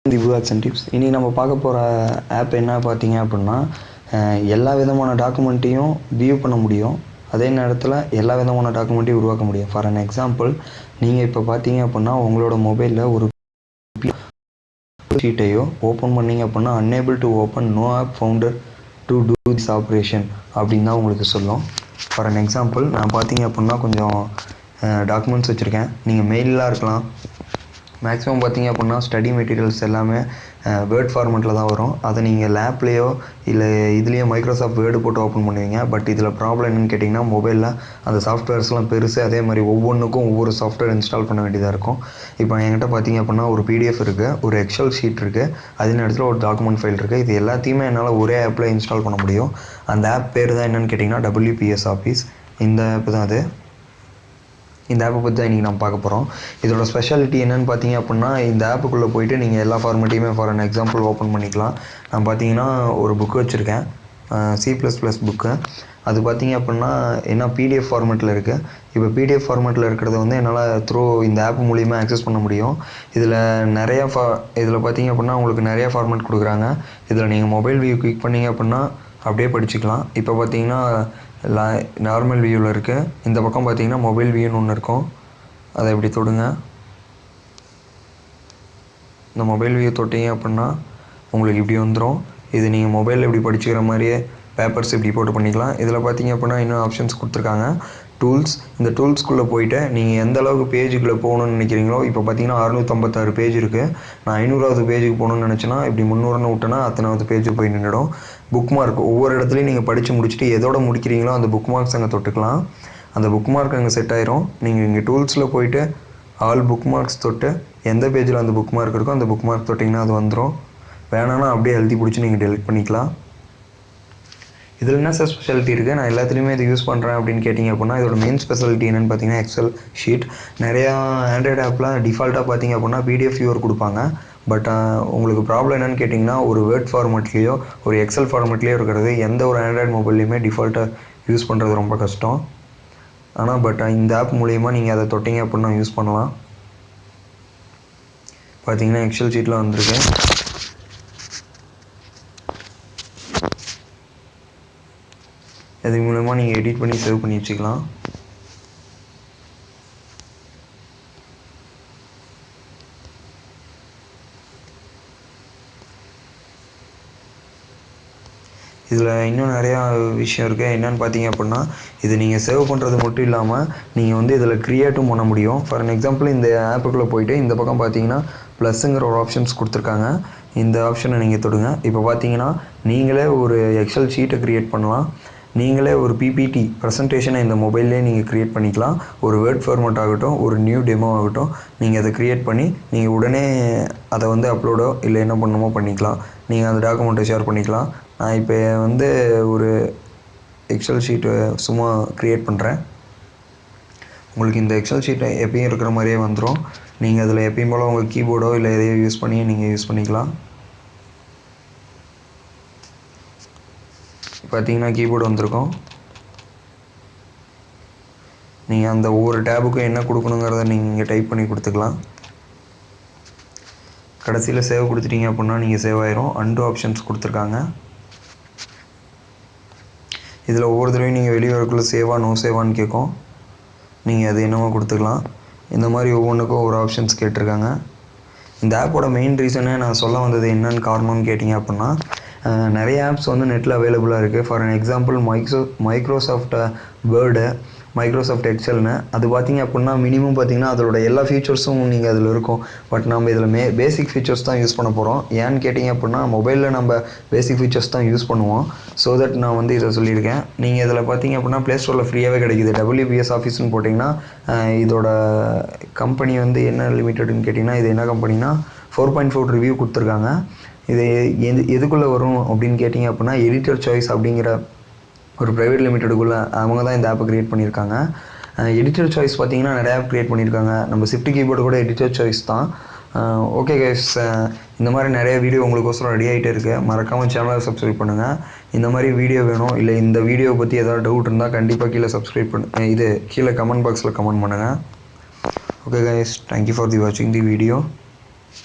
The viewers and tips. இன்றைக்கி நம்ம பார்க்க போகிற ஆப் என்ன பார்த்தீங்க அப்படின்னா, எல்லா விதமான டாக்குமெண்ட்டையும் வியூ பண்ண முடியும். அதே நேரத்தில் எல்லா விதமான டாக்குமெண்ட்டையும் உருவாக்க முடியும். ஃபார் அன் எக்ஸாம்பிள், நீங்கள் இப்போ பார்த்தீங்க அப்படின்னா உங்களோட மொபைலில் ஒரு ஷீட்டையோ ஓப்பன் பண்ணிங்க அப்படின்னா unable to open, no app found to do this operation அப்படின்னு தான் உங்களுக்கு சொல்லும். ஃபார் அன் எக்ஸாம்பிள், நான் பார்த்தீங்க அப்படின்னா கொஞ்சம் டாக்குமெண்ட்ஸ் வச்சுருக்கேன். நீங்கள் மெயிலெலாம் இருக்கலாம். மேக்ஸிமம் பார்த்தீங்க அப்படின்னா ஸ்டடி மெட்டீரியல்ஸ் எல்லாமே வேர்ட் ஃபார்மெட்டில் தான் வரும். அதை நீங்கள் லேப்லேயோ இல்லை இதுலேயோ மைக்ரோசாஃப்ட் வேர்டு போட்டு ஓப்பன் பண்ணுவீங்க. பட் இதில் ப்ராப்ளம் என்னென்னு கேட்டிங்கன்னா, மொபைலில் அந்த சாஃப்ட்வேர்ஸ்லாம் பெருசு. அதே மாதிரி ஒவ்வொன்றுக்கும் ஒவ்வொரு சாஃப்ட்வேர் இன்ஸ்டால் பண்ண வேண்டியதாக இருக்கும். இப்போ என்கிட்ட பார்த்தீங்க அப்படின்னா ஒரு பிடிஎஃப் இருக்குது, ஒரு எக்ஸல் ஷீட் இருக்குது, அதே நேரத்தில் ஒரு டாக்குமெண்ட் ஃபைல் இருக்குது. இது எல்லாத்தையுமே என்னால் ஒரே ஆப்பில் இன்ஸ்டால் பண்ண முடியும். அந்த ஆப் பேர் தான் என்னென்னு கேட்டிங்கன்னா WPS ஆஃபீஸ். இந்த ஆப் தான் அது. இந்த ஆப்பை பற்றி தான் இன்றைக்கி நம்ம பார்க்க போகிறோம். இதோட ஸ்பெஷாலிட்டி என்னென்னு பார்த்தீங்க அப்படின்னா, இந்த ஆப்புக்குள்ளே போய்ட்டு நீங்கள் எல்லா ஃபார்மேட்டையுமே ஃபார் அன் எக்ஸாம்பிள் ஓப்பன் பண்ணிக்கலாம். நான் பார்த்தீங்கன்னா ஒரு புக்கு வச்சுருக்கேன், C++ புக்கு. அது பார்த்தீங்க அப்படின்னா என்ன PDF ஃபார்மேட்டில் இருக்குது. இப்போ PDF ஃபார்மேட்டில் இருக்கிறத வந்து என்னால் இந்த ஆப் மூலிமா ஆக்சஸ் பண்ண முடியும். இதில் இதில் பார்த்தீங்க அப்படின்னா உங்களுக்கு நிறையா ஃபார்மேட் கொடுக்குறாங்க. இதில் நீங்கள் மொபைல் வியூ கிளிக் பண்ணிங்க அப்படின்னா அப்படியே படிச்சுக்கலாம். இப்போ பார்த்தீங்கன்னா நார்மல் வியூவில் இருக்குது. இந்த பக்கம் பார்த்தீங்கன்னா மொபைல் வியூன்னு ஒன்று இருக்கும். அதை இப்படி தொடுங்க. இந்த மொபைல் வியூ தொட்டிங்க அப்படின்னா உங்களுக்கு இப்படி வந்துடும். இது நீங்கள் மொபைலில் இப்படி படிச்சுக்கிற மாதிரியே பேப்பர்ஸ் இப்படி போட்டு பண்ணிக்கலாம். இதில் பார்த்தீங்க அப்படின்னா இன்னும் ஆப்ஷன்ஸ் கொடுத்துருக்காங்க. டூல்ஸ், இந்த டூல்ஸ்குள்ளே போய்ட்டு நீங்கள் எந்த அளவுக்கு பேஜுக்குள்ளே போகணுன்னு நினைக்கிறீங்களோ, இப்போ பார்த்தீங்கன்னா 656 பேஜ் இருக்குது. நான் 500வது பேஜுக்கு போகணுன்னு நினச்சேன்னா இப்படி 300ன்னு விட்டேன்னா அத்தனாவது பேஜுக்கு போய் நின்றுடும். புக் மார்க், ஒவ்வொரு இடத்துலையும் நீங்கள் படித்து முடிச்சுட்டு எதோட முடிக்கிறீங்களோ அந்த புக் மார்க்ஸ் அங்கே தொட்டுக்கலாம். அந்த புக் மார்க் அங்கே செட் ஆயிரும். நீங்கள் இங்கே டூல்ஸில் போய்ட்டு ஆல் புக் மார்க்ஸ் தொட்டு எந்த பேஜில் அந்த புக் மார்க் இருக்கோ அந்த புக் மார்க் தொட்டிங்கன்னா அது வந்துடும். வேணான்னா அப்படியே எழுதி பிடிச்சி நீங்கள் டெலிட் பண்ணிக்கலாம். இதில் என்ன ஸ்பெஷாலிட்டி இருக்குது, நான் எல்லாத்துலேயுமே இது யூஸ் பண்ணுறேன் அப்படின்னு கேட்டிங்க அப்படின்னா, இதோட மெயின் ஸ்பெஷாலிட்டி என்னென்னு பார்த்தீங்கன்னா எக்ஸல் ஷீட். நிறையா ஆண்ட்ராய்டு ஆப்பில் டிஃபால்ட்டாக பார்த்தீங்க அப்படின்னா PDF வியூவர் கொடுப்பாங்க. பட் உங்களுக்கு ப்ராப்ளம் என்னென்னு கேட்டிங்கன்னா, ஒரு வேர்ட் ஃபார்மேட்லேயோ ஒரு எக்ஸல் ஃபார்மேட்லேயோ இருக்கிறது எந்த ஒரு ஆண்ட்ராய்டு மொபைல்லையுமே டிஃபால்ட்டாக யூஸ் பண்ணுறது ரொம்ப கஷ்டம். ஆனால் இந்த ஆப் மூலிமா நீங்கள் அதை தொட்டிங்க அப்படின்னா யூஸ் பண்ணலாம். பார்த்தீங்கன்னா எக்ஸல் ஷீட்டில் வந்திருக்கு. இது மூலமாக நீங்கள் எடிட் பண்ணி சேவ் பண்ணி வச்சுக்கலாம். இதில் இன்னும் நிறையா விஷயம் இருக்குது. என்னென்னு பார்த்தீங்க அப்படின்னா, இது நீங்கள் சேவ் பண்ணுறது மட்டும் இல்லாமல் நீங்கள் வந்து இதில் க்ரியேட்டும் பண்ண முடியும். ஃபார் அன் எக்ஸாம்பிள், இந்த ஆப்புக்குள்ளே போய்ட்டு இந்த பக்கம் பார்த்தீங்கன்னா ப்ளஸ்ஸுங்கிற ஒரு ஆப்ஷன்ஸ் கொடுத்துருக்காங்க. இந்த ஆப்ஷனை நீங்கள் தொடுங்க. இப்போ பார்த்தீங்கன்னா நீங்களே ஒரு எக்ஸல் ஷீட்டை க்ரியேட் பண்ணலாம். நீங்களே ஒரு PPT ப்ரெசன்டேஷனை இந்த மொபைல்லே நீங்கள் க்ரியேட் பண்ணிக்கலாம். ஒரு வேர்ட் ஃபார்மேட் ஆகட்டும், ஒரு நியூ டெமோ ஆகட்டும், நீங்கள் அதை க்ரியேட் பண்ணி நீங்கள் உடனே அதை வந்து அப்லோடோ இல்லை என்ன பண்ணணுமோ பண்ணிக்கலாம். நீங்கள் அந்த டாக்குமெண்ட்டை ஷேர் பண்ணிக்கலாம். நான் இப்போ வந்து ஒரு எக்ஸல் ஷீட்டை சும்மா க்ரியேட் பண்ணுறேன். உங்களுக்கு இந்த எக்ஸல் ஷீட்டை எப்பயும் இருக்கிற மாதிரியே வந்துடும். நீங்கள் அதில் எப்பயும் போல் உங்கள் கீபோர்டோ இல்லை எதையோ யூஸ் பண்ணி நீங்கள் யூஸ் பண்ணிக்கலாம். பார்த்தீங்கன்னா கீபோர்டு வந்திருக்கும். நீங்கள் அந்த ஒவ்வொரு டேபுக்கும் என்ன கொடுக்கணுங்கிறத நீங்கள் இங்கே டைப் பண்ணி கொடுத்துக்கலாம். கடைசியில் சேவ் கொடுத்துட்டீங்க அப்படின்னா நீங்கள் சேவ் ஆயிரும். அன்டு ஆப்ஷன்ஸ் கொடுத்துருக்காங்க. இதில் ஒவ்வொரு தடவையும் நீங்கள் வெளியே வரக்குள்ளே சேவா நோ சேவான்னு கேட்கும். நீங்கள் அது என்னவோ கொடுத்துக்கலாம். இந்த மாதிரி ஒவ்வொன்றுக்கும் ஒரு ஆப்ஷன்ஸ் கேட்டிருக்காங்க. இந்த ஆப்போட மெயின் ரீசனே நான் சொல்ல வந்தது என்னென்னு காரணம்னு கேட்டிங்க அப்படின்னா, நிறைய ஆப்ஸ் வந்து நெட்டில் அவைலபிளாக இருக்குது. For an example, Microsoft Word, Microsoft எக்ஸல்னு அது பார்த்தீங்க அப்படின்னா மினிமம் பார்த்தீங்கன்னா அதோட எல்லா ஃபீச்சர்ஸும் நீங்கள் அதில் இருக்கும். பட் நம்ம இதில் பேசிக் ஃபீச்சர்ஸ் தான் யூஸ் பண்ண போகிறோம். ஏன்னு கேட்டிங்க அப்படின்னா மொபைலில் நம்ம பேசிக் ஃபீச்சர்ஸ் தான் யூஸ் பண்ணுவோம். ஸோ தட் நான் வந்து இதை சொல்லியிருக்கேன். நீங்கள் இதில் பார்த்தீங்க அப்படின்னா ப்ளே ஸ்டோரில் ஃப்ரீயாகவே கிடைக்கிது. WPS ஆஃபீஸ்னு போட்டிங்கன்னா இதோட கம்பெனி வந்து என்ன லிமிட்டட்னு கேட்டிங்கன்னா, இது என்ன கம்பெனினா 4.4 ரிவ்யூ கொடுத்துருக்காங்க. இது எதுக்குள்ளே வரும் அப்படின்னு கேட்டிங்க அப்படின்னா, எடிட்டர் சாய்ஸ் அப்படிங்கிற ஒரு ப்ரைவேட் லிமிட்டடுக்குள்ளே அவங்க தான் இந்த ஆப்பை க்ரியேட் பண்ணியிருக்காங்க. எடிட்டர் சாய்ஸ் பார்த்தீங்கன்னா நிறையா ஆப் க்ரியேட் பண்ணியிருக்காங்க. நம்ம ஷிஃப்ட் கீபோர்டு கூட எடிட்டர் சாய்ஸ் தான். ஓகே கைஸ், இந்த மாதிரி நிறைய வீடியோ உங்களுக்கோசரம் ரெடி ஆகிட்டே இருக்குது. மறக்காமல் சேனலை சப்ஸ்கிரைப் பண்ணுங்கள். இந்த மாதிரி வீடியோ வேணும் இல்லை இந்த வீடியோ பற்றி ஏதாவது டவுட் இருந்தால் கண்டிப்பாக கீழே சப்ஸ்கிரைப் கீழே கமெண்ட் பாக்ஸில் கமெண்ட் பண்ணுங்கள். ஓகே கைஸ், தேங்க்யூ ஃபார் வாட்சிங் தி வீடியோ.